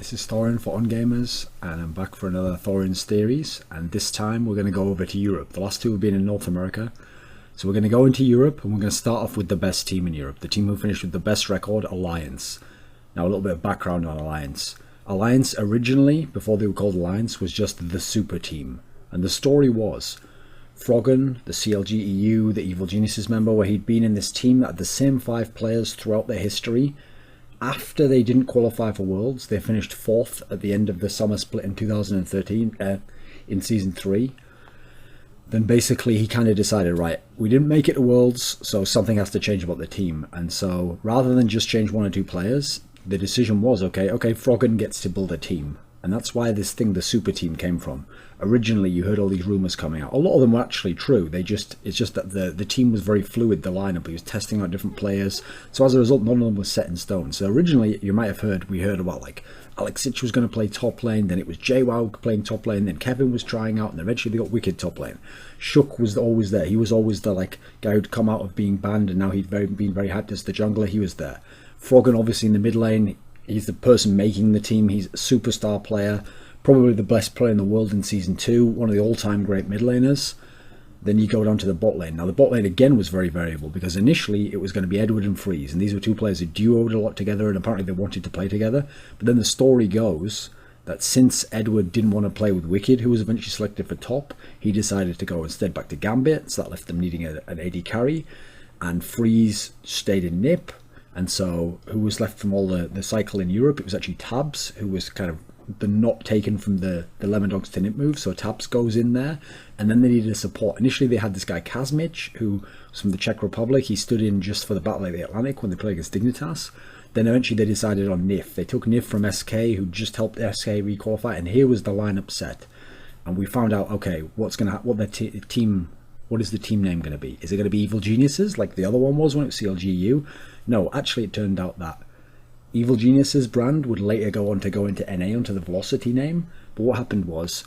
This is Thorin for On Gamers, and I'm back for another Thorin's Theories, and this time we're going to go over to Europe. The last two have been in North America, so we're going to go into Europe, and we're going to start off with the best team in Europe, the team who finished with the best record, Alliance. Now a little bit of background on Alliance. Alliance originally, before they were called Alliance, was just the super team, and the story was Froggen, the CLG EU, the Evil Geniuses member, where he'd been in this team that had the same 5 players throughout their history. After they didn't qualify for Worlds, they finished 4th at the end of the summer split in 2013 in Season 3. Then basically he kind of decided, right, we didn't make it to Worlds, so something has to change about the team. And so rather than just change 1 or 2 players, the decision was, okay, Froggen gets to build a team. And that's why this thing, the super team, came from. Originally, you heard all these rumours coming out. A lot of them were actually true. It's just that the team was very fluid, the lineup. He was testing out different players. So as a result, none of them was set in stone. So originally, you might have we heard about like Alexich was going to play top lane, then it was JWoww playing top lane, then Kevin was trying out, and eventually they got Wicked top lane. Shook was always there. He was always the guy who'd come out of being banned, and now he'd been very hyped as the jungler. He was there. Froggen, obviously in the mid lane, he's the person making the team. He's a superstar player, probably the best player in the world in Season 2, one of the all-time great mid laners. Then you go down to the bot lane. Now the bot lane again was very variable, because initially it was going to be Edward and Freeze, and these were 2 players who duoed a lot together, and apparently they wanted to play together. But then the story goes that since Edward didn't want to play with Wicked, who was eventually selected for top, he decided to go instead back to Gambit, so that left them needing an AD carry, and Freeze stayed in Nip. And so who was left from all the cycle in Europe? It was actually Tabs, who was kind of the not taken from the Lemon Dogs to Nip move. So Tabs goes in there, and then they needed a support. Initially they had this guy Kazmich, who was from the Czech Republic. He stood in just for the Battle of the Atlantic when they played against Dignitas. Then eventually they decided on Nif. They took Nif from SK, who just helped SK requalify, and here was the lineup set. And we found out, okay, what is the team name going to be? Is it going to be Evil Geniuses, like the other one was when it was CLG EU? No, actually it turned out that Evil Geniuses brand would later go into NA, onto the Velocity name. But what happened was,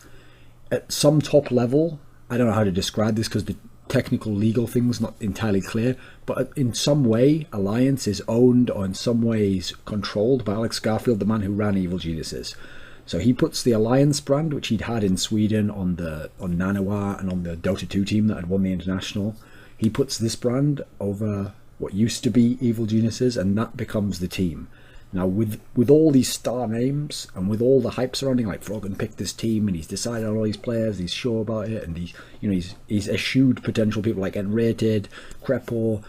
at some top level, I don't know how to describe this because the technical legal thing's not entirely clear, but in some way Alliance is owned, or in some ways controlled, by Alex Garfield, the man who ran Evil Geniuses. So he puts the Alliance brand, which he'd had in Sweden on Nanoa and on the Dota 2 team that had won the international, he puts this brand over what used to be Evil Geniuses, and that becomes the team. Now with all these star names, and with all the hype surrounding, like Froggen picked this team, and he's decided on all these players, he's sure about it, and he's eschewed potential people like Enrated, Crepo,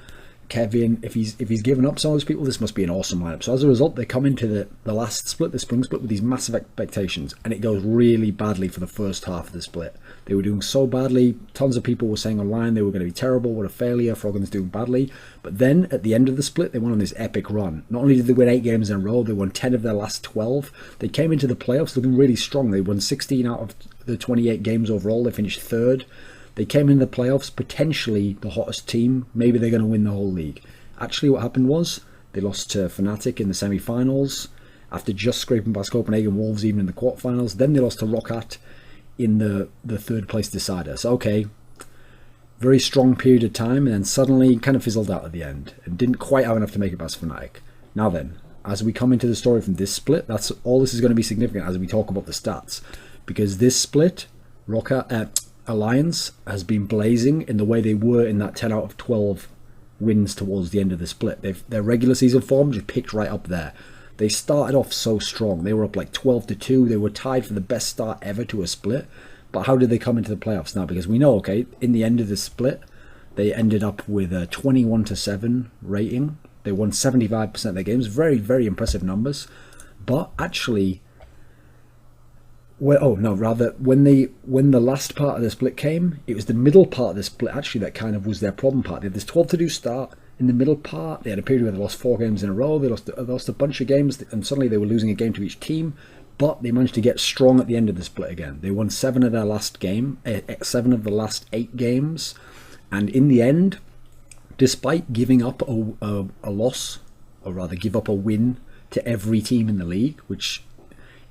Kevin. If he's given up some of those people, this must be an awesome lineup. So as a result, they come into the last split, the spring split, with these massive expectations, and it goes really badly for the first half of the split. They were doing so badly, tons of people were saying online they were going to be terrible, what a failure, Froggen's doing badly. But then at the end of the split, they went on this epic run. Not only did they win 8 games in a row, they won 10 of their last 12. They came into the playoffs looking really strong. They won 16 out of the 28 games overall. They finished 3rd. They came into the playoffs potentially the hottest team. Maybe they're going to win the whole league. Actually, what happened was they lost to Fnatic in the semi-finals after just scraping past Copenhagen Wolves even in the quarterfinals. Then they lost to Roccat in the 3rd place decider. So okay, very strong period of time, and then suddenly kind of fizzled out at the end and didn't quite have enough to make it past Fnatic. Now then, as we come into the story from this split, that's all. This is going to be significant as we talk about the stats, because this split, Alliance has been blazing in the way they were in that 10 out of 12 wins towards the end of the split. Their regular season form just picked right up there. They started off so strong. They were up like 12-2. They were tied for the best start ever to a split. But how did they come into the playoffs now? Because we know, okay, in the end of the split, they ended up with a 21-7 rating. They won 75% of their games. Very, very impressive numbers. But actually, when the last part of the split came, it was the middle part of the split actually that kind of was their problem part. They had this 12-2 start. In the middle part, they had a period where they lost 4 games in a row. They lost a bunch of games, and suddenly they were losing a game to each team. But they managed to get strong at the end of the split again. They won 7 of the last 8 games, and in the end, despite giving up a loss, or rather give up a win to every team in the league, which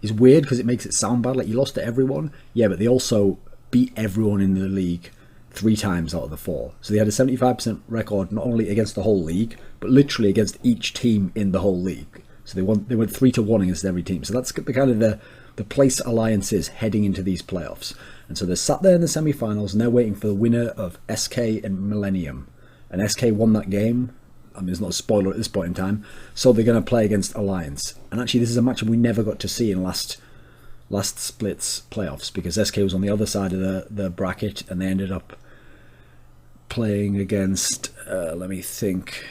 is weird because it makes it sound bad, like you lost to everyone. Yeah, but they also beat everyone in the league 3 times out of the 4. So they had a 75% record not only against the whole league, but literally against each team in the whole league. So they went 3-1 against every team. So that's the kind of the place Alliance is heading into these playoffs. And so they're sat there in the semi-finals and they're waiting for the winner of SK and Millennium. And SK won that game. I mean, it's not a spoiler at this point in time. So they're going to play against Alliance. And actually, this is a matchup we never got to see in last split's playoffs, because SK was on the other side of the bracket and they ended up playing against, let me think,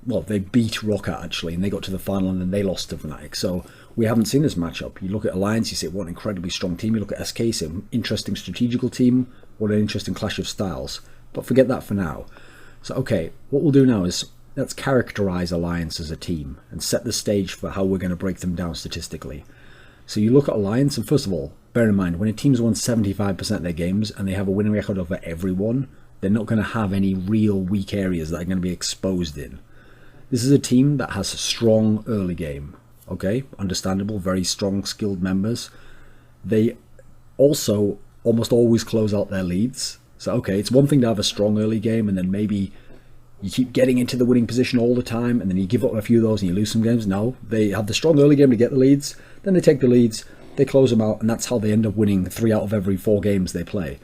well, they beat Rocket actually, and they got to the final and then they lost to Fnatic. So we haven't seen this matchup. You look at Alliance, you say, what an incredibly strong team. You look at SK, you say, interesting strategical team, what an interesting clash of styles. But forget that for now. So, okay, what we'll do now is let's characterize Alliance as a team and set the stage for how we're going to break them down statistically. So you look at Alliance, and first of all, bear in mind, when a team's won 75% of their games and they have a winning record over everyone, they're not going to have any real weak areas that are going to be exposed in. This is a team that has a strong early game. Okay, understandable, very strong, skilled members. They also almost always close out their leads. So, okay, it's one thing to have a strong early game and then maybe you keep getting into the winning position all the time and then you give up a few of those and you lose some games. No, they have the strong early game to get the leads, then they take the leads, they close them out, and that's how they end up winning 3 out of every 4 games they play.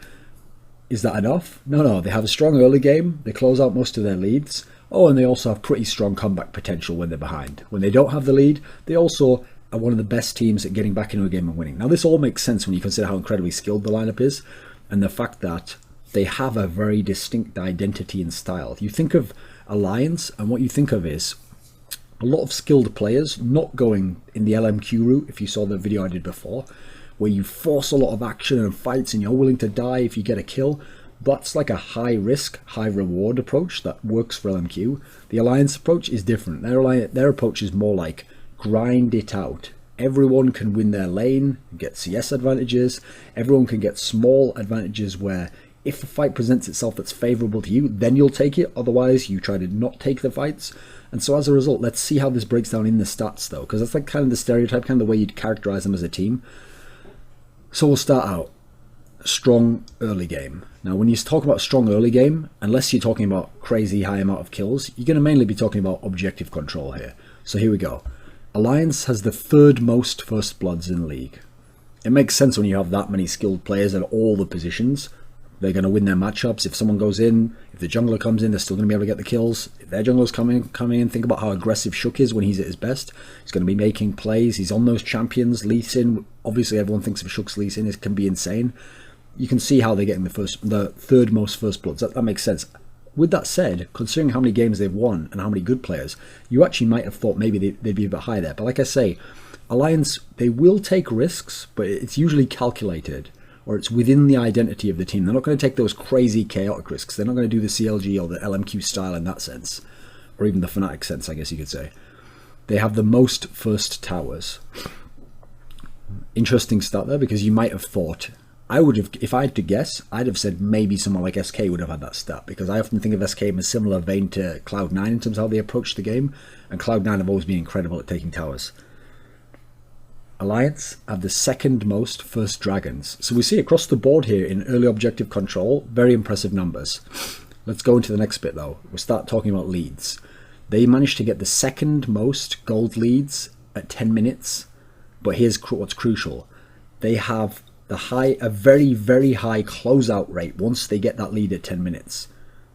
Is that enough? No, they have a strong early game, they close out most of their leads. Oh, and they also have pretty strong comeback potential when they're behind. When they don't have the lead, they also are one of the best teams at getting back into a game and winning. Now, this all makes sense when you consider how incredibly skilled the lineup is and the fact that they have a very distinct identity and style. You think of Alliance, and what you think of is a lot of skilled players not going in the LMQ route, if you saw the video I did before, where you force a lot of action and fights and you're willing to die if you get a kill. That's like a high risk, high reward approach that works for LMQ. The Alliance approach is different. Their approach is more like grind it out. Everyone can win their lane, get CS advantages. Everyone can get small advantages where if a fight presents itself that's favorable to you, then you'll take it. Otherwise, you try to not take the fights. And so as a result, let's see how this breaks down in the stats though, because that's like kind of the stereotype, kind of the way you'd characterize them as a team. So we'll start out. Strong early game. Now, when you talk about strong early game, unless you're talking about crazy high amount of kills, you're going to mainly be talking about objective control here. So here we go. Alliance has the 3rd most first bloods in the league. It makes sense when you have that many skilled players at all the positions. They're going to win their matchups. If someone goes in, if the jungler comes in, they're still going to be able to get the kills. If their jungler's coming in, think about how aggressive Shook is when he's at his best. He's going to be making plays. He's on those champions. Lee Sin, obviously everyone thinks of Shook's Lee Sin, it can be insane. You can see how they're getting the 3rd most first bloods. That makes sense. With that said, considering how many games they've won and how many good players, you actually might have thought maybe they'd be a bit high there. But like I say, Alliance, they will take risks, but it's usually calculated, or it's within the identity of the team. They're not going to take those crazy chaotic risks. They're not going to do the CLG or the LMQ style in that sense, or even the Fnatic sense, I guess you could say. They have the most first towers. Interesting start there, because you might have thought, I would have, if I had to guess, I'd have said maybe someone like SK would have had that stat, because I often think of SK in a similar vein to Cloud9 in terms of how they approach the game, and Cloud9 have always been incredible at taking towers. Alliance have the 2nd most first dragons. So we see across the board here in early objective control, very impressive numbers. Let's go into the next bit though. We'll start talking about leads. They managed to get the 2nd most gold leads at 10 minutes, but here's what's crucial. They have a very, very high closeout rate once they get that lead at 10 minutes.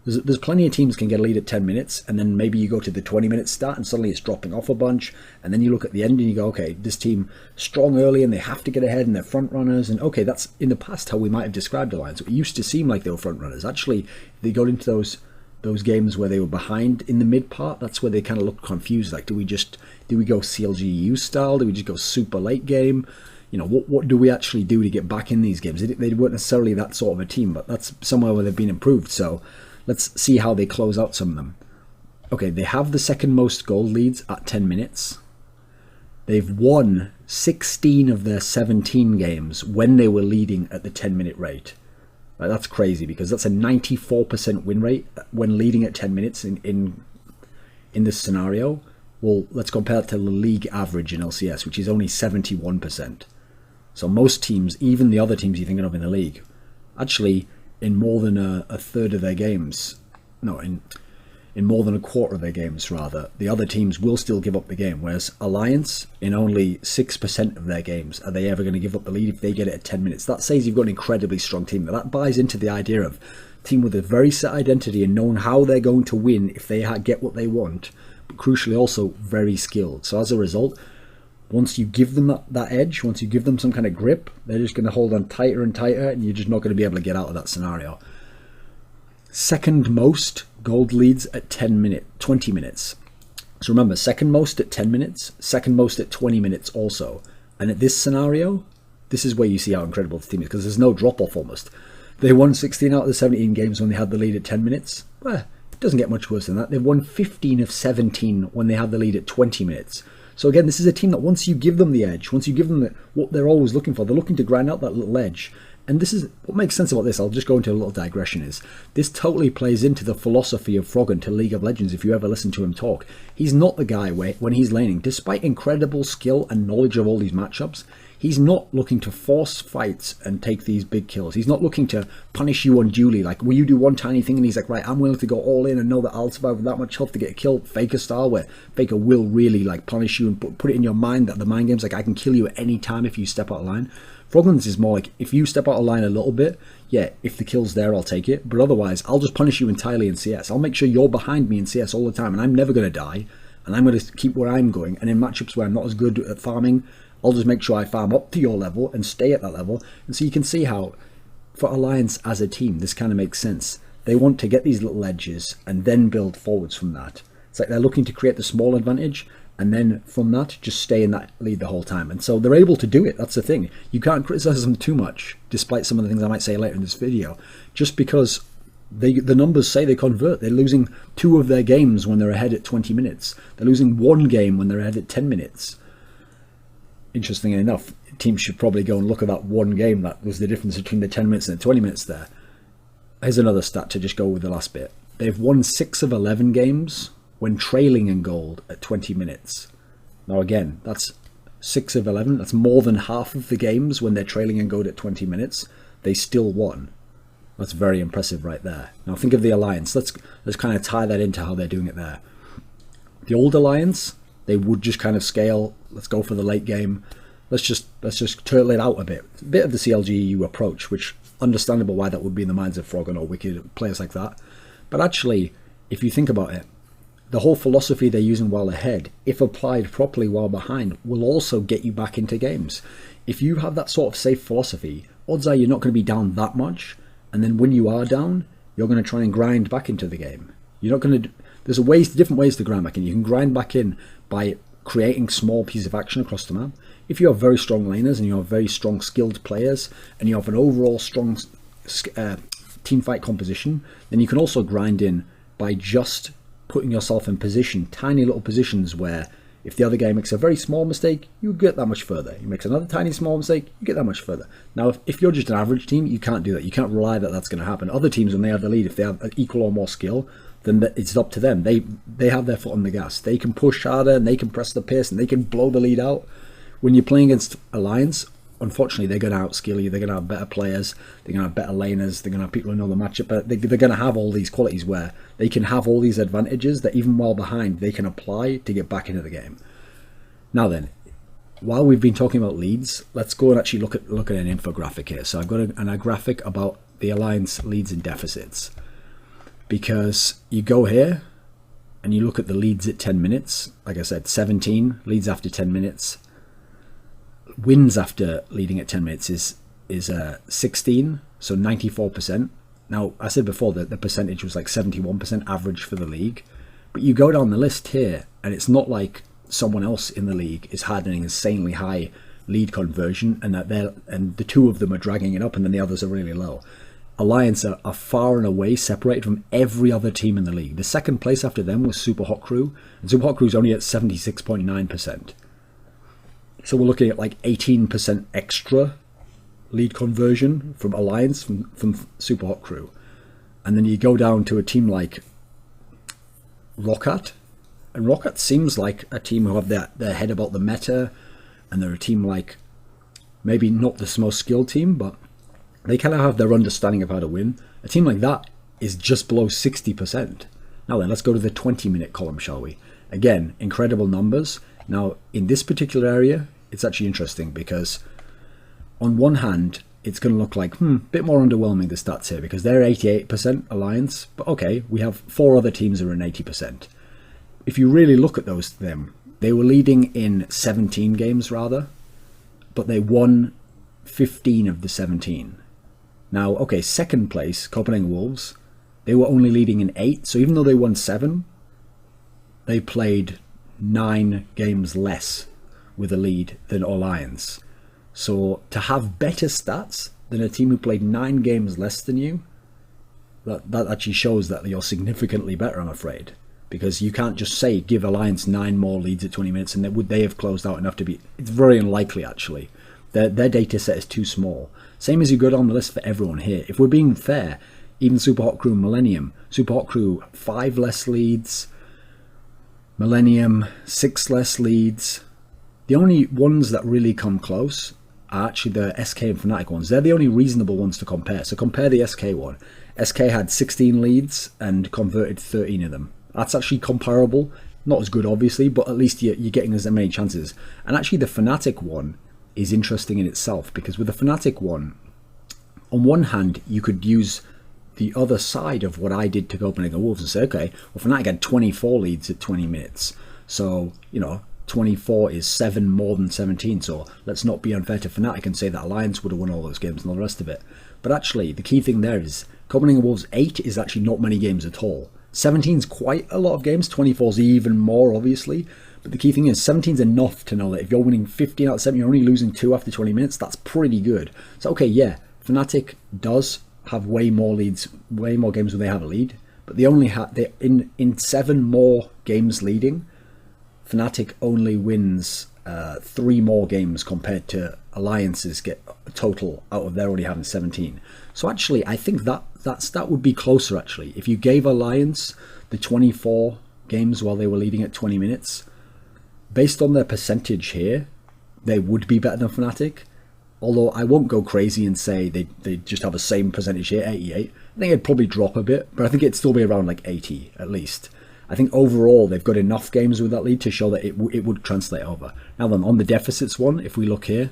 There's plenty of teams can get a lead at 10 minutes, and then maybe you go to the 20-minute start and suddenly it's dropping off a bunch, and then you look at the end and you go, okay, this team strong early and they have to get ahead and they're front runners, and okay, that's in the past how we might have described Alliance. It used to seem like they were front runners. Actually, they got into those games where they were behind in the mid part. That's where they kind of looked confused. Like, do we go CLG EU style? Do we just go super late game? You know, what do we actually do to get back in these games? They weren't necessarily that sort of a team, but that's somewhere where they've been improved. So let's see how they close out some of them. Okay, they have the 2nd most gold leads at 10 minutes. They've won 16 of their 17 games when they were leading at the 10-minute rate. Like, that's crazy, because that's a 94% win rate when leading at 10 minutes in this scenario. Well, let's compare it to the league average in LCS, which is only 71%. So most teams, even the other teams you're thinking of in the league, actually in more than a third of their games, no, in in more than a quarter of their games, rather, the other teams will still give up the game. Whereas Alliance, in only 6% of their games, are they ever going to give up the lead if they get it at 10 minutes. That says you've got an incredibly strong team. That buys into the idea of a team with a very set identity and knowing how they're going to win if they get what they want, but crucially also very skilled. So as a result, once you give them that edge, once you give them some kind of grip, they're just going to hold on tighter and tighter, and you're just not going to be able to get out of that scenario. Second most gold leads at 20 minutes. So remember, second most at 10 minutes, second most at 20 minutes also. And at this scenario, this is where you see how incredible the team is, because there's no drop-off almost. They won 16 out of the 17 games when they had the lead at 10 minutes. Well, it doesn't get much worse than that. They've won 15 of 17 when they had the lead at 20 minutes. So again, this is a team that once you give them the edge, once you give them what they're always looking for, they're looking to grind out that little edge. And this is what makes sense about this. I'll just go into a little digression. Is this totally plays into the philosophy of Froggen to League of Legends. If you ever listen to him talk, he's not the guy where when he's laning, despite incredible skill and knowledge of all these matchups, he's not looking to force fights and take these big kills. He's not looking to punish you unduly. Like, will you do one tiny thing and he's like, right, I'm willing to go all in and know that I'll survive with that much health to get a kill. Faker style, where Faker will really like punish you and put it in your mind that the mind game's like, I can kill you at any time if you step out of line. Froggen's is more like, if you step out of line a little bit, yeah, if the kill's there, I'll take it. But otherwise, I'll just punish you entirely in CS. I'll make sure you're behind me in CS all the time, and I'm never going to die. And I'm going to keep where I'm going. And in matchups where I'm not as good at farming, I'll just make sure I farm up to your level and stay at that level. And so you can see how, for Alliance as a team, this kind of makes sense. They want to get these little edges and then build forwards from that. It's like they're looking to create the small advantage, and then from that, just stay in that lead the whole time. And so they're able to do it. That's the thing. You can't criticize them too much, despite some of the things I might say later in this video, just because the numbers say they convert. They're losing 2 of their games when they're ahead at 20 minutes. They're losing 1 game when they're ahead at 10 minutes. Interestingly enough, teams should probably go and look at that 1 game. That was the difference between the 10 minutes and the 20 minutes there. Here's another stat to just go with the last bit. They've won 6 of 11 games when trailing in gold at 20 minutes. Now again, that's 6 of 11. That's more than half of the games when they're trailing in gold at 20 minutes. They still won. That's very impressive right there. Now think of the Alliance. Let's kind of tie that into how they're doing it there. The old Alliance, they would just kind of scale. Let's go for the late game. Let's just turtle it out a bit. A bit of the CLG EU approach, which understandable why that would be in the minds of Froggen or Wicked players like that. But actually, if you think about it, the whole philosophy they're using while ahead, if applied properly while behind, will also get you back into games. If you have that sort of safe philosophy, odds are you're not going to be down that much, and then when you are down, you're going to try and grind back into the game. You're not going to. There's different ways to grind back in. You can grind back in by creating small pieces of action across the map. If you have very strong laners and you have very strong skilled players, and you have an overall strong team fight composition, then you can also grind in by just putting yourself in tiny little positions where if the other guy makes a very small mistake, you get that much further. He makes another tiny small mistake, you get that much further. Now, if you're just an average team, you can't do that. You can't rely that that's going to happen. Other teams, when they have the lead, if they have equal or more skill, then it's up to them. They have their foot on the gas. They can push harder and they can press the pace and they can blow the lead out. When you're playing against Alliance, unfortunately, they're going to outskill you. They're going to have better players. They're going to have better laners. They're going to have people who know the matchup. But they're going to have all these qualities where they can have all these advantages that even while behind, they can apply to get back into the game. Now then, while we've been talking about leads, let's go and actually look at an infographic here. So I've got a graphic about the Alliance leads and deficits. Because you go here and you look at the leads at 10 minutes. Like I said, 17 leads after 10 minutes. Wins after leading at 10 minutes is 16, so 94%. Now, I said before that the percentage was like 71% average for the league. But you go down the list here, and it's not like someone else in the league is having an insanely high lead conversion, and the 2 of them are dragging it up, and then the others are really low. Alliance are far and away separated from every other team in the league. The second place after them was Super Hot Crew, and Super Hot Crew is only at 76.9%. So we're looking at like 18% extra lead conversion from Alliance from Super Hot Crew. And then you go down to a team like Roccat, and Roccat seems like a team who have their head about the meta, and they're a team like, maybe not the most skilled team, but they kind of have their understanding of how to win. A team like that is just below 60%. Now then, let's go to the 20-minute column, shall we? Again, incredible numbers. Now, in this particular area, it's actually interesting because on one hand, it's going to look like, a bit more underwhelming, the stats here, because they're 88% Alliance, but okay, we have 4 other teams that are in 80%. If you really look at them, they were leading in 17 games rather, but they won 15 of the 17. Now, okay, second place, Copenhagen Wolves, they were only leading in 8, so even though they won 7, they played 9 games less with a lead than Alliance. So to have better stats than a team who played 9 games less than you, that actually shows that you're significantly better, I'm afraid. Because you can't just say, give Alliance 9 more leads at 20 minutes, and would they have closed out enough to be... It's very unlikely, actually. Their data set is too small. Same as you go down the list for everyone here. If we're being fair, even Super Hot Crew, Millennium. Super Hot Crew, 5 less leads. Millennium, 6 less leads. The only ones that really come close are actually the SK and Fnatic ones. They're the only reasonable ones to compare. So compare the SK one. SK had 16 leads and converted 13 of them. That's actually comparable. Not as good, obviously, but at least you're getting as many chances. And actually the Fnatic one is interesting in itself, because with the Fnatic one, on one hand, you could use the other side of what I did to Copenhagen Wolves and say, okay, well, Fnatic had 24 leads at 20 minutes. So, 24 is 7 more than 17, so let's not be unfair to Fnatic and say that Alliance would have won all those games and all the rest of it. But actually, the key thing there is Copenhagen Wolves 8 is actually not many games at all. 17 is quite a lot of games, 24 is even more, obviously. But the key thing is 17 is enough to know that if you're winning 15 out of 7, you're only losing 2 after 20 minutes. That's pretty good. So, okay, yeah, Fnatic does have way more leads, way more games where they have a lead. But they only have, in 7 more games leading, Fnatic only wins 3 more games compared to Alliances get a total out of their already having 17. So actually, I think that would be closer, actually. If you gave Alliance the 24 games while they were leading at 20 minutes, based on their percentage here, they would be better than Fnatic. Although I won't go crazy and say they just have the same percentage here, 88. I think it'd probably drop a bit, but I think it'd still be around like 80 at least. I think overall they've got enough games with that lead to show that it would translate over. Now then, on the deficits one, if we look here,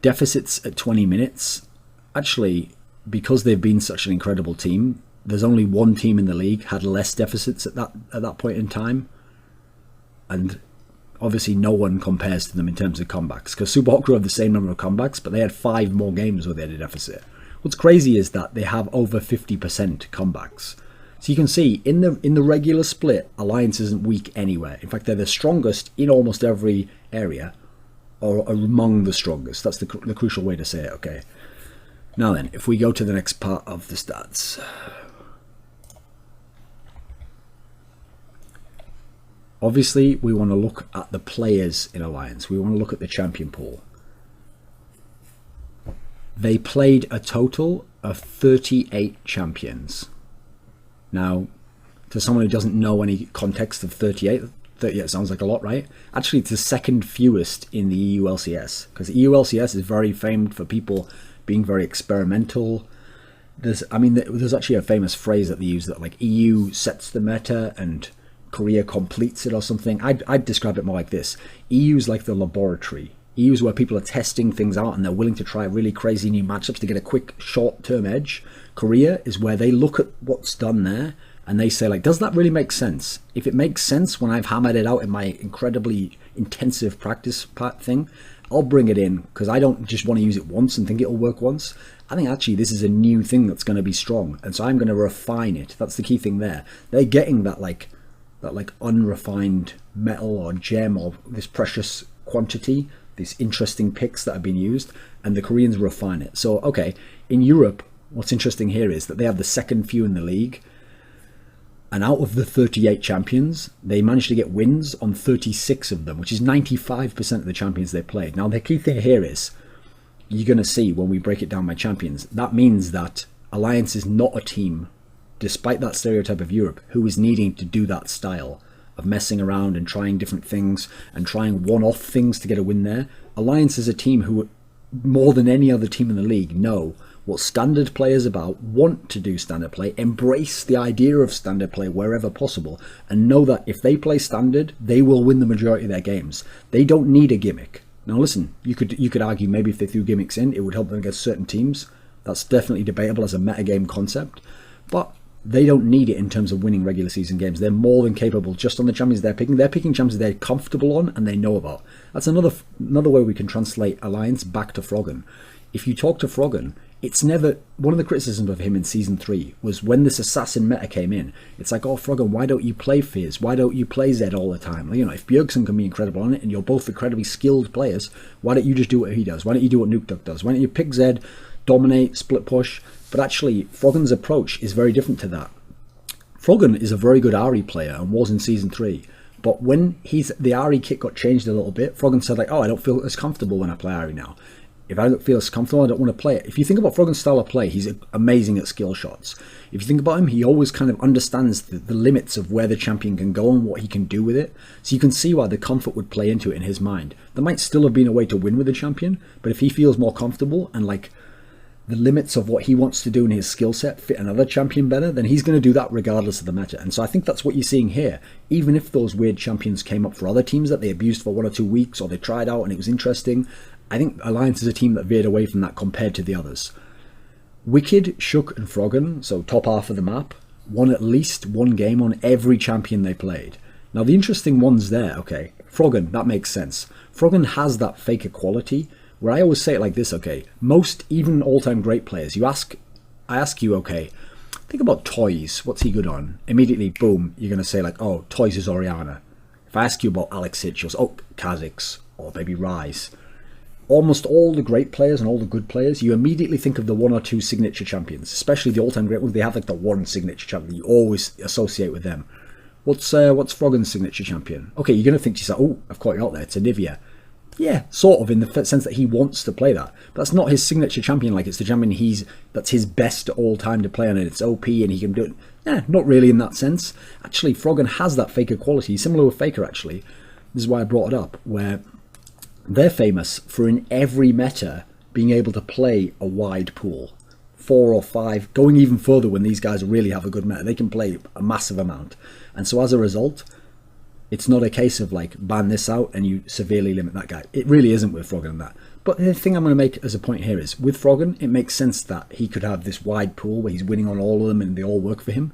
deficits at 20 minutes, actually, because they've been such an incredible team, there's only one team in the league had less deficits at that point in time, and obviously no one compares to them in terms of comebacks, because Super Hot Crew have the same number of comebacks, but they had 5 more games where they had a deficit. What's crazy is that they have over 50% comebacks. So you can see in the regular split, Alliance isn't weak anywhere. In fact, they're the strongest in almost every area, or among the strongest. That's the crucial way to say it, okay? Now then, if we go to the next part of the stats. Obviously, we want to look at the players in Alliance. We want to look at the champion pool. They played a total of 38 champions. Now, to someone who doesn't know any context of 38 sounds like a lot, right? Actually, it's the second fewest in the EU LCS, because EU LCS is very famed for people being very experimental. There's actually a famous phrase that they use that like EU sets the meta and Korea completes it or something. I'd describe it more like this. EU is like the laboratory. EU is where people are testing things out and they're willing to try really crazy new matchups to get a quick short-term edge. Korea is where they look at what's done there and they say, like, does that really make sense? If it makes sense when I've hammered it out in my incredibly intensive practice part thing, I'll bring it in, because I don't just want to use it once and think it'll work once. I think actually this is a new thing that's going to be strong, and so I'm going to refine it. That's the key thing there. They're getting that unrefined metal or gem or this precious quantity, these interesting picks that have been used, and the Koreans refine it. So, okay, in Europe, what's interesting here is that they have the second few in the league, and out of the 38 champions, they managed to get wins on 36 of them, which is 95% of the champions they played. Now, the key thing here is, you're going to see when we break it down by champions, that means that Alliance is not a team, despite that stereotype of Europe, who is needing to do that style of messing around and trying different things and trying one-off things to get a win there. Alliance is a team who, more than any other team in the league, know what standard play is about, want to do standard play, embrace the idea of standard play wherever possible, and know that if they play standard, they will win the majority of their games. They don't need a gimmick. Now listen, you could argue maybe if they threw gimmicks in, it would help them against certain teams. That's definitely debatable as a metagame concept, but they don't need it in terms of winning regular season games. They're more than capable just on the champions they're picking. They're picking champions they're comfortable on and they know about. That's another way we can translate Alliance back to Froggen. If you talk to Froggen, it's never... One of the criticisms of him in Season 3 was when this assassin meta came in, it's like, oh, Froggen, why don't you play Fizz? Why don't you play Zed all the time? You know, if Bjergsen can be incredible on it and you're both incredibly skilled players, why don't you just do what he does? Why don't you do what Nuke Duck does? Why don't you pick Zed, dominate, split push? But actually, Froggen's approach is very different to that. Froggen is a very good Ahri player and was in Season 3. But when the Ahri kit got changed a little bit, Froggen said, like, oh, I don't feel as comfortable when I play Ahri now. If I don't feel as comfortable, I don't want to play it. If you think about Froggen's style of play, he's amazing at skill shots. If you think about him, he always kind of understands the limits of where the champion can go and what he can do with it. So you can see why the comfort would play into it in his mind. There might still have been a way to win with the champion, but if he feels more comfortable and like the limits of what he wants to do in his skill set fit another champion better, then he's going to do that regardless of the meta. And so I think that's what you're seeing here. Even if those weird champions came up for other teams that they abused for 1 or 2 weeks, or they tried out and it was interesting, I think Alliance is a team that veered away from that compared to the others. Wicked, Shook and Froggen, so top half of the map, won at least 1 game on every champion they played. Now the interesting ones there, okay, Froggen, that makes sense. Froggen has that faker quality, where I always say it like this, okay, most, even all-time great players, I ask you, okay, think about Toys, what's he good on? Immediately, boom, you're going to say like, oh, Toys is Orianna. If I ask you about Alex Hitch, oh, Kha'Zix, or maybe Ryze. Almost all the great players and all the good players, you immediately think of the 1 or 2 signature champions, especially the all-time great ones. They have like the one signature champion you always associate with them. What's Froggen's signature champion? Okay, you're going to think to yourself, oh, I've caught you out there, it's Anivia. Yeah, sort of, in the sense that he wants to play that. But that's not his signature champion, like it's the champion that's his best all-time to play on, and it's OP and he can do it. Yeah, not really in that sense. Actually, Froggen has that Faker quality, similar with Faker actually. This is why I brought it up, where they're famous for in every meta being able to play a wide pool. 4 or 5, going even further when these guys really have a good meta. They can play a massive amount. And so as a result, it's not a case of like ban this out and you severely limit that guy. It really isn't with Froggen and that. But the thing I'm going to make as a point here is, with Froggen, it makes sense that he could have this wide pool where he's winning on all of them and they all work for him.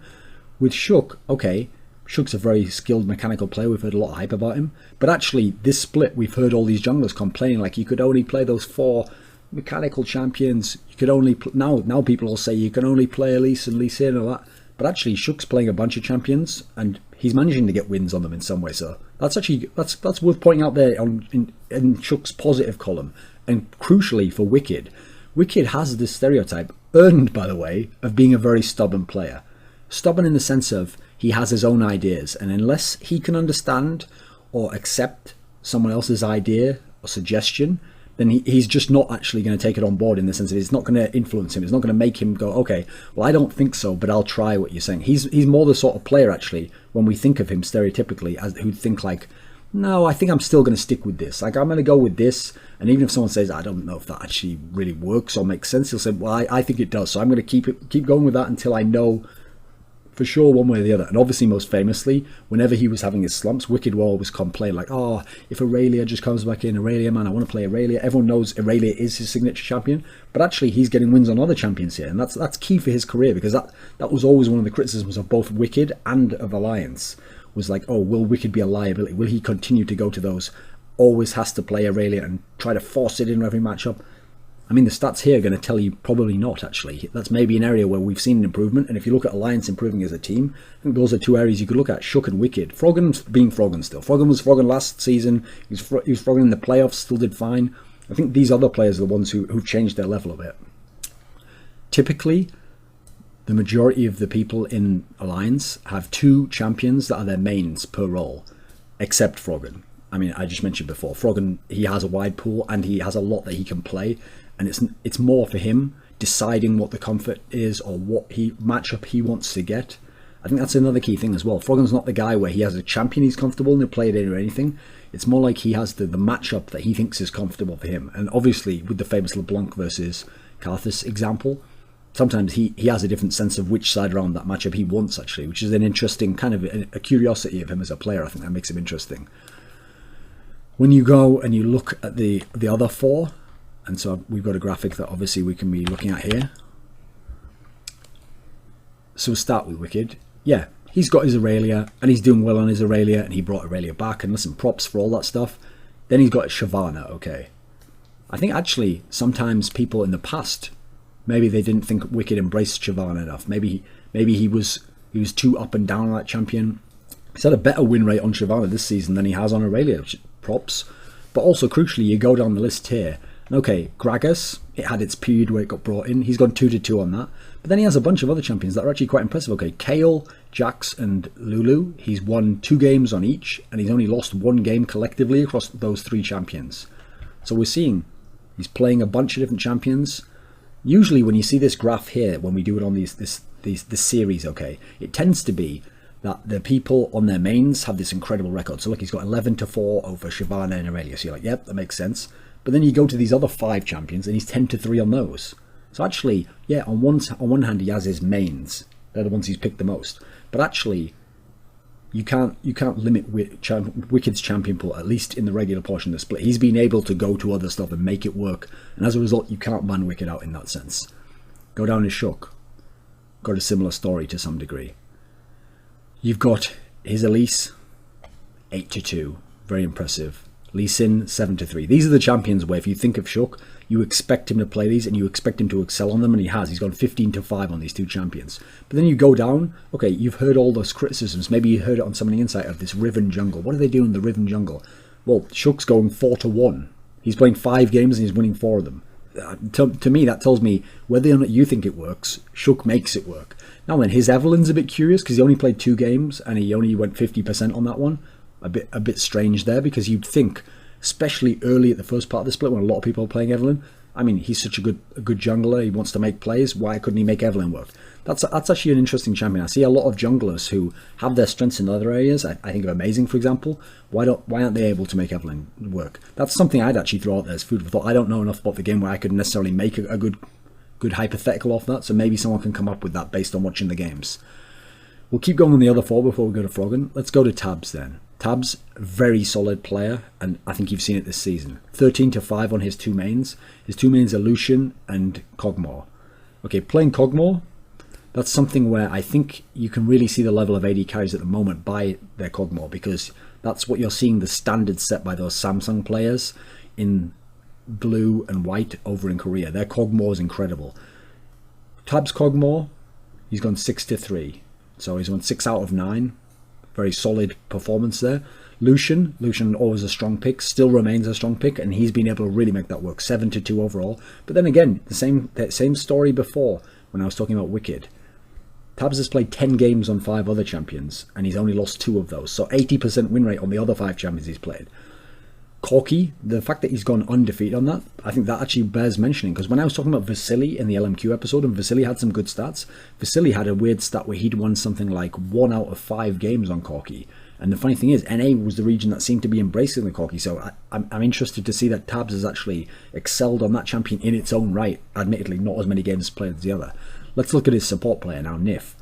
With Shook, okay, Shook's a very skilled mechanical player. We've heard a lot of hype about him. But actually, this split, we've heard all these junglers complaining like you could only play those 4 mechanical champions. You could only now people will say you can only play Elise and Lee Sin and all that. But actually, Shook's playing a bunch of champions and he's managing to get wins on them in some way. So that's actually that's worth pointing out there in Shook's positive column. And crucially for Wicked, Wicked has this stereotype, earned by the way, of being a very stubborn player. Stubborn in the sense of he has his own ideas, and unless he can understand or accept someone else's idea or suggestion, then he's just not actually going to take it on board, in the sense of it's not going to influence him. It's not going to make him go, okay, well, I don't think so, but I'll try what you're saying. He's more the sort of player, actually, when we think of him stereotypically, as who'd think like, no, I think I'm still going to stick with this. Like, I'm going to go with this. And even if someone says, I don't know if that actually really works or makes sense, he'll say, well, I think it does. So I'm going to keep going with that until I know for sure one way or the other. And obviously, most famously, whenever he was having his slumps, Wicked will always complain like, oh, if Aurelia just comes back in, Aurelia, man, I want to play Aurelia. Everyone knows Aurelia is his signature champion, but actually he's getting wins on other champions here, and that's key for his career, because that was always one of the criticisms of both Wicked and of Alliance, was like, oh, will Wicked be a liability? Will he continue to go to those, always has to play Aurelia and try to force it in every matchup? I mean, the stats here are going to tell you probably not, actually. That's maybe an area where we've seen an improvement. And if you look at Alliance improving as a team, I think those are 2 areas you could look at, Shook and Wicked. Froggen's being Froggen still. Froggen was Froggen last season. He was Froggen in the playoffs, still did fine. I think these other players are the ones who've changed their level a bit. Typically, the majority of the people in Alliance have 2 champions that are their mains per role, except Froggen. I mean, I just mentioned before, Froggen, he has a wide pool and he has a lot that he can play. And it's more for him deciding what the comfort is or what matchup he wants to get. I think that's another key thing as well. Froggen's not the guy where he has a champion he's comfortable and he'll play it in or anything. It's more like he has the matchup that he thinks is comfortable for him. And obviously with the famous LeBlanc versus Karthus example. Sometimes he has a different sense of which side around that matchup he wants, actually, which is an interesting kind of a curiosity of him as a player. I think that makes him interesting. When you go and you look at the other 4, and so we've got a graphic that obviously we can be looking at here. So we'll start with Wicked. Yeah, he's got his Aurelia, and he's doing well on his Aurelia, and he brought Aurelia back, and listen, props for all that stuff. Then he's got Shyvana, okay. I think actually sometimes people in the past, maybe they didn't think Wicked embraced Shyvana enough. Maybe he was too up and down on that champion. He's had a better win rate on Shyvana this season than he has on Aurelia, which props. But also crucially, you go down the list here. Okay, Gragas, it had its period where it got brought in. He's gone 2-2 on that. But then he has a bunch of other champions that are actually quite impressive. Okay, Kayle, Jax and Lulu. He's won 2 games on each, and he's only lost 1 game collectively across those 3 champions. So we're seeing he's playing a bunch of different champions. Usually when you see this graph here, when we do it on this series, okay, it tends to be that the people on their mains have this incredible record. So look, he's got 11-4 over Shyvana and Aurelia. So you're like, yep, that makes sense. But then you go to these other 5 champions and he's 10-3 on those. So actually, yeah, on one hand he has his mains. They're the ones he's picked the most. But actually, you can't limit Wicked's champion pool, at least in the regular portion of the split. He's been able to go to other stuff and make it work. And as a result, you can't ban Wicked out in that sense. Go down to Shook. Got a similar story to some degree. You've got his Elise, 8-2. Very impressive. Lee Sin, 7-3. These are the champions where if you think of Shook, you expect him to play these and you expect him to excel on them, and he has. He's gone 15-5 on these 2 champions. But then you go down, okay, you've heard all those criticisms. Maybe you heard it on some of the insight of this Riven jungle. What are they doing in the Riven jungle? Well, Shook's going 4-1. He's playing 5 games and he's winning 4 of them. To me, that tells me whether or not you think it works, Shook makes it work. Now then, his Evelyn's a bit curious because he only played 2 games and he only went 50% on that one. A bit strange there, because you'd think, especially early at the first part of the split when a lot of people are playing Evelyn, I mean, he's such a good jungler, he wants to make plays, why couldn't he make Evelyn work? That's actually an interesting champion. I see a lot of junglers who have their strengths in other areas. I think of Amazing, for example. Why aren't they able to make Evelyn work? That's something I'd actually throw out there as food for thought. I don't know enough about the game where I could necessarily make a good hypothetical off that, so maybe someone can come up with that based on watching the games. We'll keep going on the other 4 before we go to Froggen. Let's go to Tabs then. Tabs, very solid player, and I think you've seen it this season. 13-5 on his 2 mains. His 2 mains are Lucian and Kog'Maw. Okay, playing Kog'Maw, that's something where I think you can really see the level of AD carries at the moment by their Kog'Maw, because that's what you're seeing the standard set by those Samsung players in blue and white over in Korea. Their Kog'Maw is incredible. Tabs Kog'Maw, he's gone 6-3. So he's won 6 out of 9. Very solid performance there. Lucian always a strong pick, still remains a strong pick, and he's been able to really make that work. 7-2 overall. But then again, that same story before when I was talking about Wicked. Tabs has played 10 games on 5 other champions, and he's only lost 2 of those. So 80% win rate on the other 5 champions he's played. Corki, the fact that he's gone undefeated on that, I think that actually bears mentioning, because when I was talking about Vasily in the LMQ episode, and Vasily had some good stats, Vasily had a weird stat where he'd won something like 1 out of 5 games on Corki. And the funny thing is, NA was the region that seemed to be embracing the Corki, so I'm interested to see that Tabs has actually excelled on that champion in its own right. Admittedly, not as many games played as the other. Let's look at his support player now, Nif.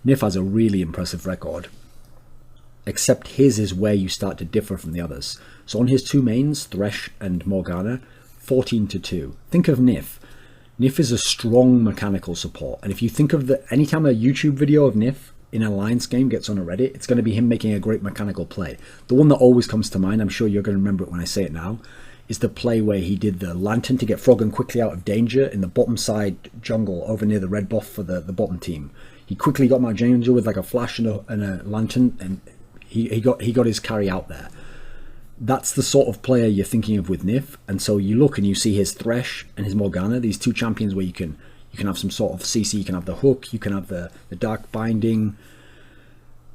Nif has a really impressive record, except his is where you start to differ from the others. So on his 2 mains, Thresh and Morgana, 14-2. Think of Nif. Nif is a strong mechanical support, and if you think of anytime a YouTube video of Nif in an Alliance game gets on a Reddit, it's going to be him making a great mechanical play. The one that always comes to mind, I'm sure you're going to remember it when I say it now, is the play where he did the lantern to get Froggen quickly out of danger in the bottom side jungle over near the red buff for the bottom team. He quickly got him out of danger with like a flash and a lantern, and he got his carry out there. That's the sort of player you're thinking of with Nif, and so you look and you see his Thresh and his Morgana, these 2 champions where you can have some sort of CC, you can have the hook, you can have the dark binding.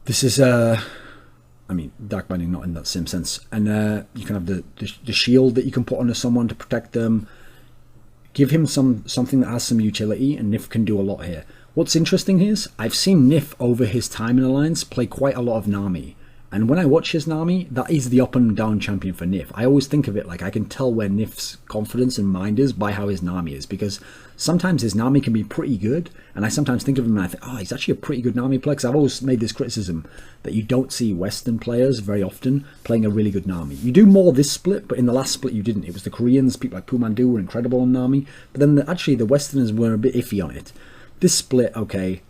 This is dark binding not in that same sense, and you can have the shield that you can put onto someone to protect them. Give him something that has some utility, and Nif can do a lot here. What's interesting is I've seen Nif over his time in Alliance play quite a lot of Nami. And when I watch his Nami, that is the up and down champion for Nif. I always think of it like I can tell where Nif's confidence and mind is by how his Nami is, because sometimes his Nami can be pretty good, and I sometimes think of him and I think, oh, he's actually a pretty good Nami player, because I've always made this criticism that you don't see Western players very often playing a really good Nami. You do more this split, but in the last split you didn't. It was the Koreans, people like Pumandu were incredible on Nami, but then actually the Westerners were a bit iffy on it. This split, okay,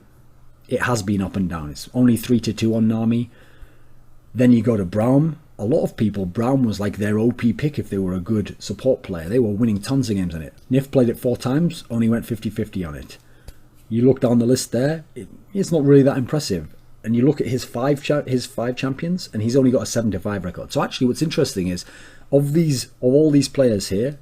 it has been up and down. It's only 3-2 on Nami. Then you go to Braum. A lot of people, Braum was like their OP pick if they were a good support player. They were winning tons of games on it. Nif played it 4 times, only went 50-50 on it. You look down the list there, it's not really that impressive. And you look at his five champions, and he's only got a 7-5 record. So actually what's interesting is, of all these players here,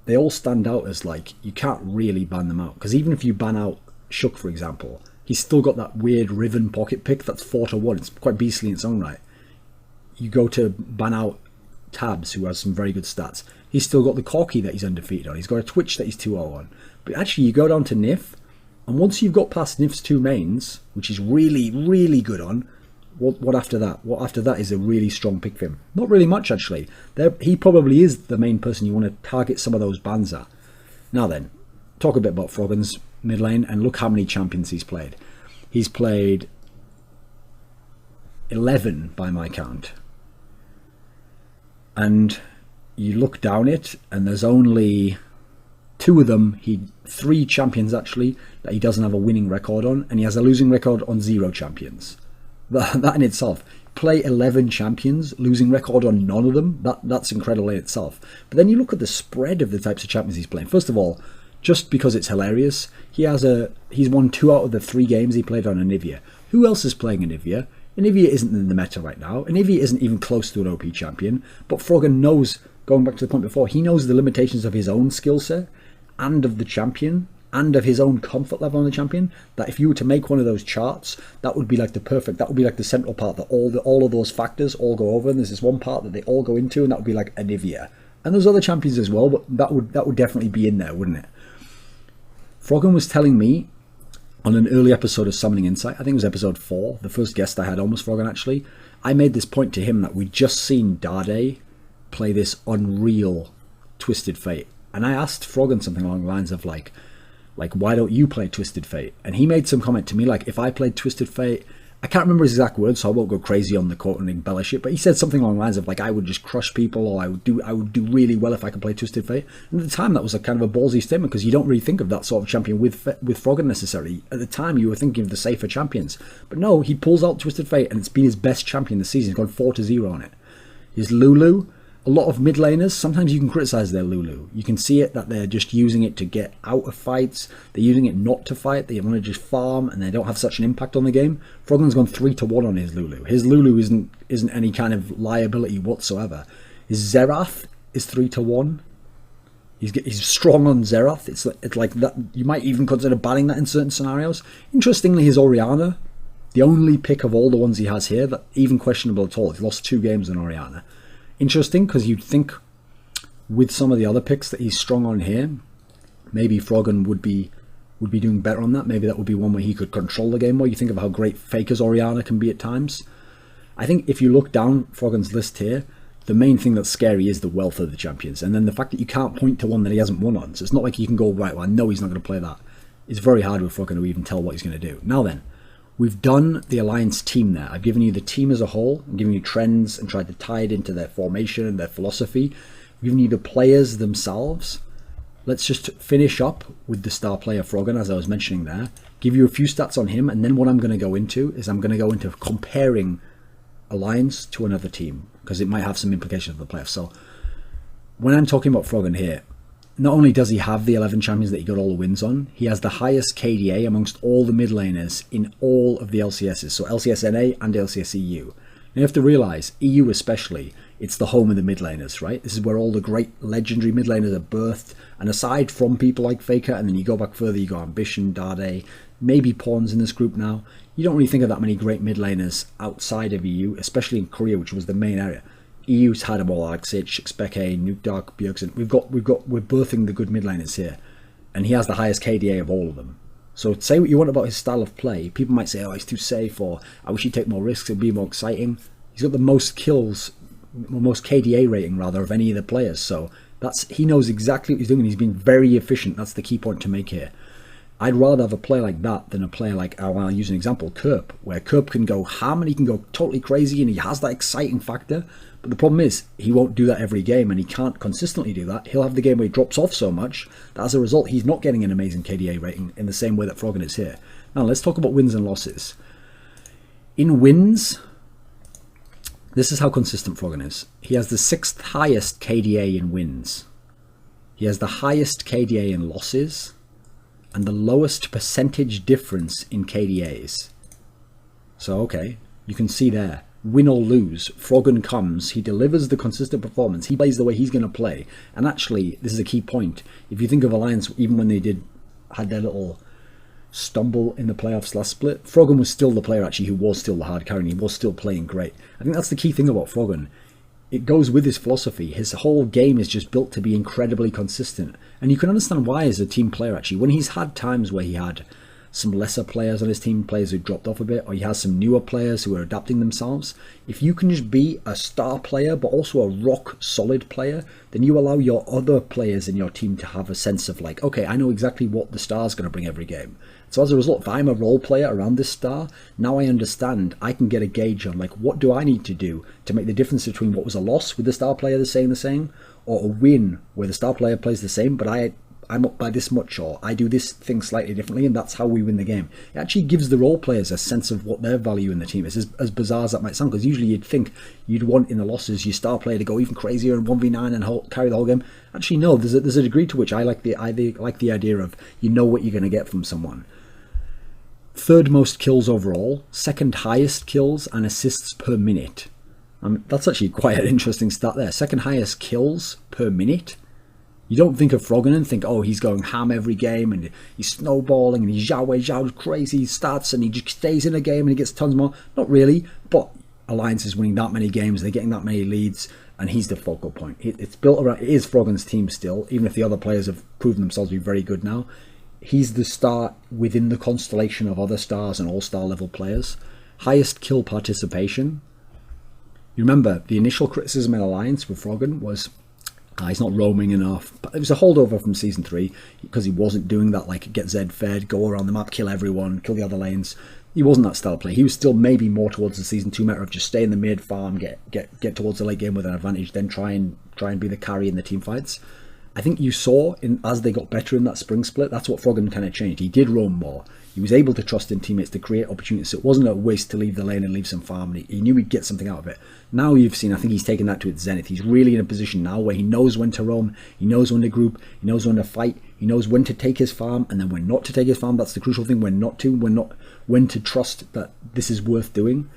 they all stand out as like, you can't really ban them out. Because even if you ban out Shook, for example, he's still got that weird Riven pocket pick that's 4-1. It's quite beastly in its own right. You go to ban out Tabs, who has some very good stats. He's still got the Corki that he's undefeated on. He's got a Twitch that he's 2-0 on. But actually, you go down to Nif, and once you've got past Nif's 2 mains, which he's really, really good on, what after that? What after that is a really strong pick for him? Not really much, actually. He probably is the main person you want to target some of those bans at. Now then, talk a bit about Froggen's mid lane, and look how many champions he's played. He's played 11 by my count. And you look down it, and there's only 2 of them, 3 champions actually, that he doesn't have a winning record on, and he has a losing record on 0 champions. That in itself, play 11 champions, losing record on none of them, that's incredible in itself. But then you look at the spread of the types of champions he's playing. First of all, just because it's hilarious, he's won 2 out of the 3 games he played on Anivia. Who else is playing Anivia? Anivia isn't in the meta right now. Anivia isn't even close to an OP champion. But Froggen knows, going back to the point before, he knows the limitations of his own skill set and of the champion and of his own comfort level on the champion. That if you were to make one of those charts, that would be like that would be like the central part that all of those factors all go over. And there's this one part that they all go into, and that would be like Anivia. And there's other champions as well, but that would definitely be in there, wouldn't it? Froggen was telling me on an early episode of Summoning Insight, I think it was episode 4, the first guest I had on was Froggen actually, I made this point to him that we'd just seen Dade play this unreal Twisted Fate. And I asked Froggen something along the lines of like, why don't you play Twisted Fate? And he made some comment to me like, if I played Twisted Fate, I can't remember his exact words, so I won't go crazy on the quote and embellish it, but he said something along the lines of like, I would just crush people, or I would do really well if I could play Twisted Fate. And at the time that was a kind of a ballsy statement, because you don't really think of that sort of champion with Froggen necessarily. At the time you were thinking of the safer champions, but no, he pulls out Twisted Fate and it's been his best champion this season. He's gone 4-0 on it. His Lulu, a lot of mid laners, sometimes you can criticize their Lulu. You can see it that they're just using it to get out of fights. They're using it not to fight. They want to just farm, and they don't have such an impact on the game. Froggen's gone 3-1 on his Lulu. His Lulu isn't any kind of liability whatsoever. His Xerath is 3-1. He's strong on Xerath. It's like that. You might even consider banning that in certain scenarios. Interestingly, his Orianna, the only pick of all the ones he has here that even questionable at all. He's lost 2 games on Orianna. Interesting, because you'd think with some of the other picks that he's strong on here, maybe Froggen would be doing better on that. Maybe that would be one where he could control the game more. You think of how great Faker's Orianna can be at times. I think if you look down Froggen's list here, the main thing that's scary is the wealth of the champions. And then the fact that you can't point to one that he hasn't won on. So it's not like you can go, right, well, I know he's not going to play that. It's very hard with Froggen to even tell what he's going to do. Now then, we've done the Alliance team there. I've given you the team as a whole. I'm giving you trends and tried to tie it into their formation and their philosophy. I've given you the players themselves. Let's just finish up with the star player Froggen, as I was mentioning there. Give you a few stats on him, and then what I'm going to go into is I'm going to go into comparing Alliance to another team, because it might have some implications for the playoffs. So when I'm talking about Froggen here, not only does he have the 11 champions that he got all the wins on, he has the highest KDA amongst all the mid laners in all of the LCSs, so LCS NA and LCS EU. Now you have to realise, EU especially, it's the home of the mid laners, right? This is where all the great legendary mid laners are birthed, and aside from people like Faker, and then you go back further, you got Ambition, Dade, maybe Pawns in this group now, you don't really think of that many great mid laners outside of EU, especially in Korea, which was the main area. EU's had them all, like Sitch, Speke, Nuke Dark, Bjergsen. We're birthing the good mid laners here, and he has the highest KDA of all of them. So say what you want about his style of play. People might say, oh, he's too safe, or I wish he'd take more risks, it'd be more exciting. He's got the most kills, most KDA rating rather, of any of the players. So he knows exactly what he's doing, and he's been very efficient. That's the key point to make here. I'd rather have a player like that than a player like, I'll use an example, Kerp, where Kerp can go ham and he can go totally crazy and he has that exciting factor. But the problem is, he won't do that every game, and he can't consistently do that. He'll have the game where he drops off so much that as a result, he's not getting an amazing KDA rating in the same way that Froggen is here. Now, let's talk about wins and losses. In wins, this is how consistent Froggen is. He has the 6th highest KDA in wins. He has the highest KDA in losses, and the lowest percentage difference in KDAs. So, okay, you can see there, win or lose, Froggen comes, he delivers the consistent performance, he plays the way he's going to play. And actually, this is a key point. If you think of Alliance, even when they had their little stumble in the playoffs last split, Froggen was still the player actually who was still the hard carry, and he was still playing great. I think that's the key thing about Froggen. It goes with his philosophy. His whole game is just built to be incredibly consistent. And you can understand why as a team player, actually. When he's had times where he had some lesser players on his team, players who dropped off a bit, or he has some newer players who are adapting themselves, if you can just be a star player, but also a rock-solid player, then you allow your other players in your team to have a sense of like, okay, I know exactly what the star's going to bring every game. So as a result, if I'm a role player around this star, now I understand, I can get a gauge on like, what do I need to do to make the difference between what was a loss with the star player saying the same, or a win where the star player plays the same, but I'm up by this much, or I do this thing slightly differently, and that's how we win the game. It actually gives the role players a sense of what their value in the team is, as bizarre as that might sound, because usually you'd think you'd want in the losses your star player to go even crazier and 1v9 and carry the whole game. Actually, no, there's a degree to which I like the idea of, you know what you're going to get from someone. 3rd most kills overall, 2nd highest kills and assists per minute. That's actually quite an interesting stat there. 2nd highest kills per minute. You don't think of Froggen and think, oh, he's going ham every game and he's snowballing and he's Zhao crazy stats and he just stays in a game and he gets tons more. Not really, but Alliance is winning that many games, they're getting that many leads, and he's the focal point. It's built around, it is Froggen's team still, even if the other players have proven themselves to be very good now. He's the star within the constellation of other stars and all-star level players. Highest kill participation. You remember, the initial criticism in Alliance with Froggen was, he's not roaming enough. But it was a holdover from Season 3, because he wasn't doing that, like, get Zed fed, go around the map, kill everyone, kill the other lanes. He wasn't that style of play. He was still maybe more towards the Season 2 meta of just stay in the mid, farm, get towards the late game with an advantage, then try and be the carry in the team fights. I think you saw, as they got better in that spring split, that's what Froggen kind of changed. He did roam more. He was able to trust in teammates to create opportunities. So it wasn't a waste to leave the lane and leave some farm. And he knew he'd get something out of it. Now you've seen, I think he's taken that to its zenith. He's really in a position now where he knows when to roam. He knows when to group. He knows when to fight. He knows when to take his farm and then when not to take his farm. That's the crucial thing. When to trust that this is worth doing.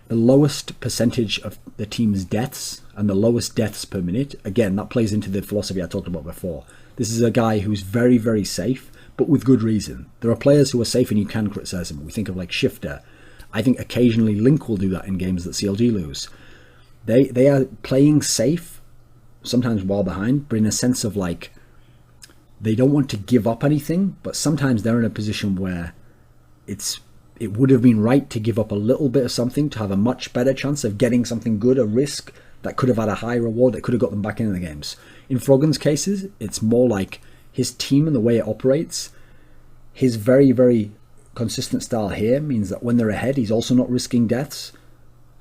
The lowest percentage of the team's deaths and the lowest deaths per minute. Again, that plays into the philosophy I talked about before. This is a guy who's very, very safe, but with good reason. There are players who are safe and you can criticize them. We think of like Shifter. I think occasionally Link will do that in games that CLG lose. They are playing safe, sometimes while behind, but in a sense of like, they don't want to give up anything, but sometimes they're in a position where it would have been right to give up a little bit of something to have a much better chance of getting something good, a risk that could have had a high reward that could have got them back into the games. In Froggen's cases, it's more like his team and the way it operates. His very, very consistent style here means that when they're ahead, he's also not risking deaths,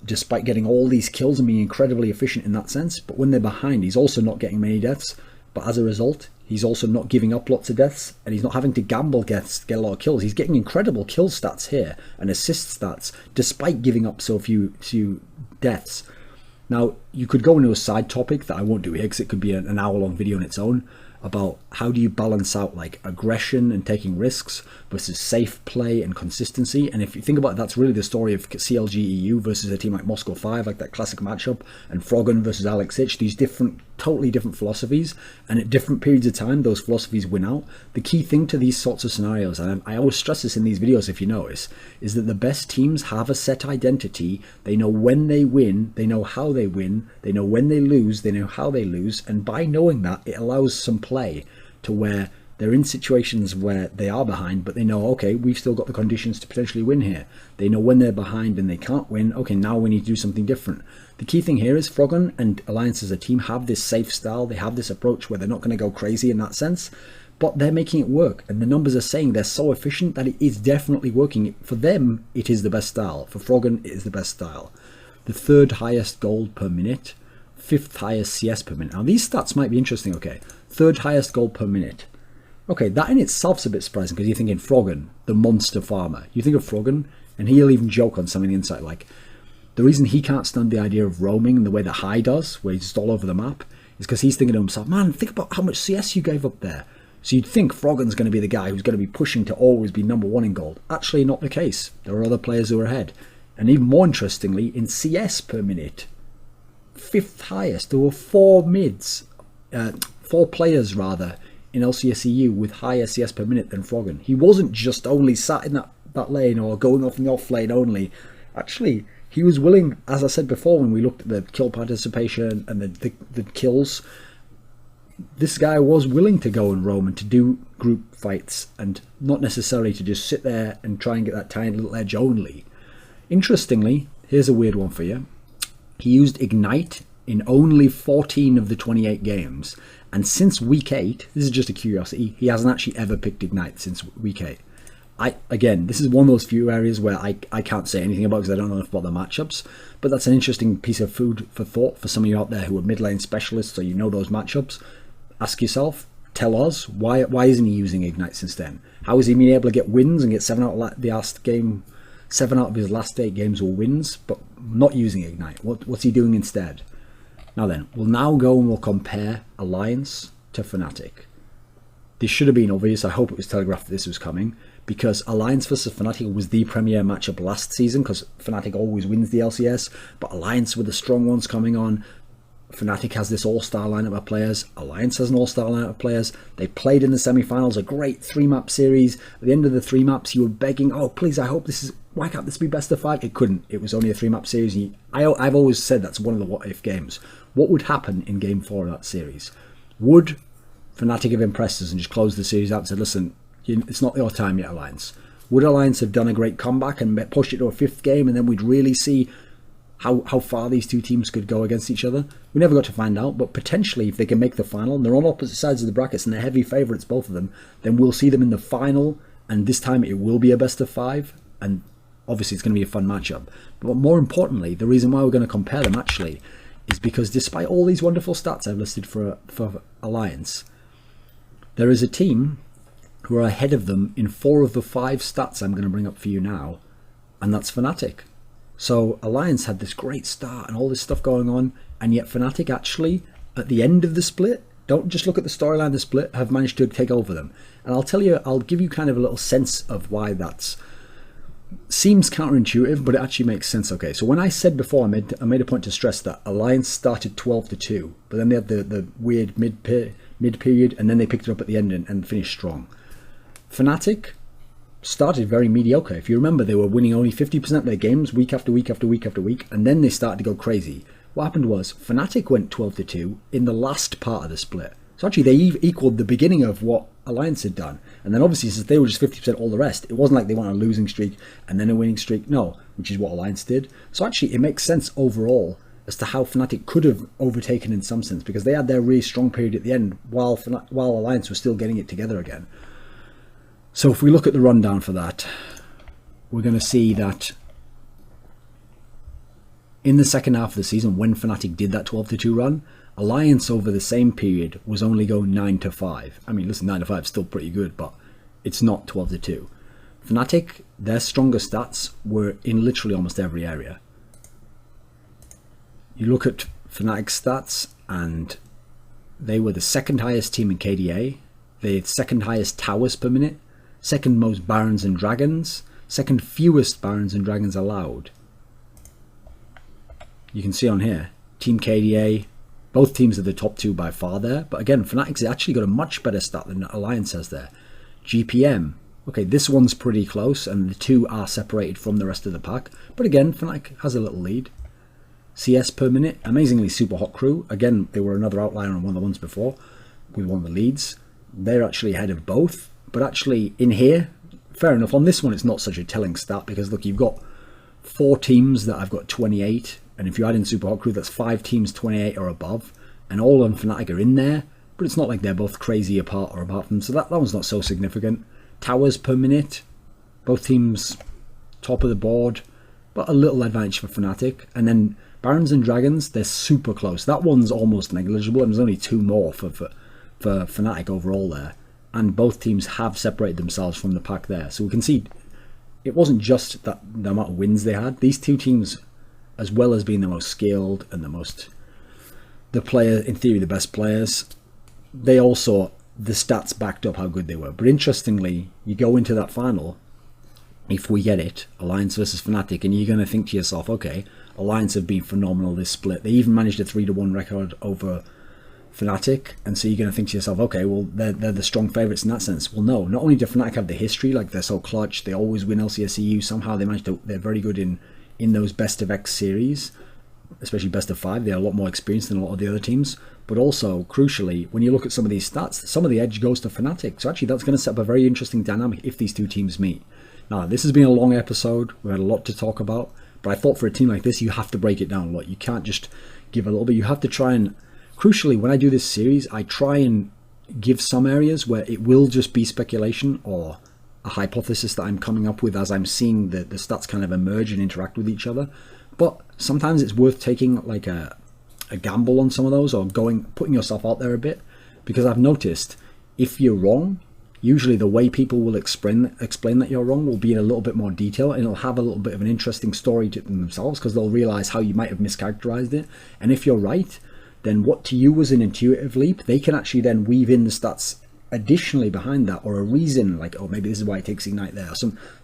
despite getting all these kills and being incredibly efficient in that sense. But when they're behind, he's also not getting many deaths. But as a result, he's also not giving up lots of deaths, and he's not having to gamble to get a lot of kills. He's getting incredible kill stats here and assist stats, despite giving up so few deaths. Now, you could go into a side topic that I won't do here, because it could be an hour-long video on its own, about how do you balance out like aggression and taking risks versus safe play and consistency. And if you think about it, that's really the story of CLG EU versus a team like Moscow 5, like that classic matchup, and Froggen versus Alex Hitch, these totally different philosophies, and at different periods of time those philosophies win out. The key thing to these sorts of scenarios, and I always stress this in these videos if you notice, is that the best teams have a set identity. They know when they win, they know how they win, they know when they lose, they know how they lose, and by knowing that, it allows some play to where They're in situations where they are behind, but they know, okay, we've still got the conditions to potentially win here. They know when they're behind and they can't win, okay, now we need to do something different. The key thing here is Froggen and Alliance as a team have this safe style. They have this approach where they're not going to go crazy in that sense, but they're making it work. And the numbers are saying they're so efficient that it is definitely working. For them, it is the best style. For Froggen, it is the best style. The 3rd highest gold per minute, 5th highest CS per minute. Now, these stats might be interesting, okay. 3rd highest gold per minute. Okay, that in itself's a bit surprising because you're thinking Froggen, the monster farmer. You think of Froggen, and he'll even joke on some of the insight, like, the reason he can't stand the idea of roaming in the way that High does, where he's just all over the map, is because he's thinking to himself, man, think about how much CS you gave up there. So you'd think Froggen's going to be the guy who's going to be pushing to always be #1 in gold. Actually, not the case. There are other players who are ahead. And even more interestingly, in CS per minute, 5th highest. There were 4 players rather, in LCS EU with higher CS per minute than Froggen. He wasn't just only sat in that lane or going off in the off lane only. Actually, he was willing, as I said before when we looked at the kill participation and the kills, this guy was willing to go and roam and to do group fights and not necessarily to just sit there and try and get that tiny little edge only. Interestingly, here's a weird one for you. He used Ignite in only 14 of the 28 games. And since week 8, this is just a curiosity, he hasn't actually ever picked Ignite since week 8. Again, this is one of those few areas where I can't say anything about because I don't know enough about the matchups. But that's an interesting piece of food for thought for some of you out there who are mid lane specialists, so you know those matchups. Ask yourself, tell us, why isn't he using Ignite since then? How has he been able to get wins and get 7 out of his last 8 games were wins, but not using Ignite? What's he doing instead? Now then, we'll now go and we'll compare Alliance to Fnatic. This should have been obvious. I hope it was telegraphed that this was coming, because Alliance versus Fnatic was the premier matchup last season, because Fnatic always wins the LCS, but Alliance with the strong ones coming on. Fnatic has this all-star lineup of players. Alliance has an all-star lineup of players. They played in the semi-finals, a great 3-map series. At the end of the 3 maps, you were begging, oh, please, I hope this is... Why can't this be best of 5? It couldn't. It was only a 3-map series. I've always said that's one of the what-if games. What would happen in Game 4 of that series? Would Fnatic have impressed us and just closed the series out and said, listen, it's not your time yet, Alliance? Would Alliance have done a great comeback and pushed it to a 5th game, and then we'd really see how far these two teams could go against each other? We never got to find out, but potentially if they can make the final, and they're on opposite sides of the brackets and they're heavy favourites, both of them, then we'll see them in the final, and this time it will be a best of 5, and obviously it's going to be a fun matchup. But more importantly, the reason why we're going to compare them actually is because despite all these wonderful stats I've listed for Alliance, there is a team who are ahead of them in 4 of the 5 stats I'm going to bring up for you now, and that's Fnatic. So Alliance had this great start and all this stuff going on, and yet Fnatic actually, at the end of the split, don't just look at the storyline of the split, have managed to take over them. And I'll give you kind of a little sense of why that seems counterintuitive, but it actually makes sense. Okay, so when I said before, I made a point to stress that Alliance started 12-2, but then they had the weird mid period, and then they picked it up at the end and finished strong. Fnatic started very mediocre. If you remember, they were winning only 50% of their games week after week after week after week, and then they started to go crazy. What happened was Fnatic went 12-2 in the last part of the split. So actually they equaled the beginning of what Alliance had done. And then obviously since they were just 50% all the rest, it wasn't like they went on a losing streak and then a winning streak. No, which is what Alliance did. So actually it makes sense overall as to how Fnatic could have overtaken in some sense, because they had their really strong period at the end while Alliance was still getting it together again. So if we look at the rundown for that, we're going to see that in the second half of the season, when Fnatic did that 12-2 run, Alliance over the same period was only going 9-5. I mean, listen, 9-5 is still pretty good, but it's not 12-2. Fnatic, their strongest stats were in literally almost every area. You look at Fnatic's stats, and they were the second highest team in KDA, the second highest towers per minute, second most Barons and Dragons, second fewest Barons and Dragons allowed. You can see on here, Team KDA, both teams are the top 2 by far there, but again, Fnatic's actually got a much better stat than Alliance has there. GPM, okay, this one's pretty close, and the 2 are separated from the rest of the pack, but again, Fnatic has a little lead. CS per minute, amazingly Super Hot Crew, again, they were another outlier on one of the ones before, with one of the leads. they're actually ahead of both. But actually in here, fair enough, on this one it's not such a telling stat, because look, you've got 4 teams that have got 28, and if you add in Super Hot Crew, that's 5 teams 28 or above, and all of them Fnatic are in there, but it's not like they're both crazy apart or apart from them, so that one's not so significant. Towers per minute, both teams top of the board, but a little advantage for Fnatic. And then Barons and Dragons, they're super close. That one's almost negligible, and there's only 2 more for Fnatic overall there. And both teams have separated themselves from the pack there. So we can see it wasn't just that the amount of wins they had. These 2 teams, as well as being the most skilled and the player, in theory, the best players, they also, the stats backed up how good they were. But interestingly, you go into that final, if we get it, Alliance versus Fnatic, and you're going to think to yourself, okay, Alliance have been phenomenal this split. They even managed a 3-1 record over Fnatic, and so you're going to think to yourself, okay, well, they're the strong favourites in that sense. Well, no, not only do Fnatic have the history, like they're so clutch, they always win LCS EU, somehow they managed to, they're very good in those best of X series, especially best of 5, they're a lot more experienced than a lot of the other teams. But also, crucially, when you look at some of these stats, some of the edge goes to Fnatic. So actually, that's going to set up a very interesting dynamic if these 2 teams meet. Now, this has been a long episode. We had a lot to talk about. But I thought for a team like this, you have to break it down a lot. You can't just give a little bit. You have to try and, crucially, when I do this series, I try and give some areas where it will just be speculation or a hypothesis that I'm coming up with as I'm seeing the stats kind of emerge and interact with each other. But sometimes it's worth taking like a gamble on some of those, or putting yourself out there a bit, because I've noticed if you're wrong, usually the way people will explain that you're wrong will be in a little bit more detail, and it'll have a little bit of an interesting story to themselves, because they'll realize how you might have mischaracterized it. And if you're right, then what to you was an intuitive leap, they can actually then weave in the stats additionally behind that, or a reason like, oh, maybe this is why it takes Ignite there, or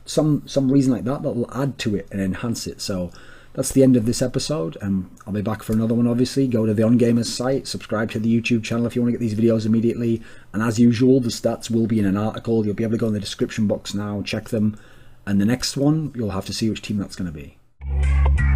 some reason like that will add to it and enhance it. So that's the end of this episode, and I'll be back for another one. Obviously, go to the On Gamers site, subscribe to the YouTube channel if you want to get these videos immediately, and as usual, the stats will be in an article. You'll be able to go in the description box now, check them, and the next one, you'll have to see which team that's going to be.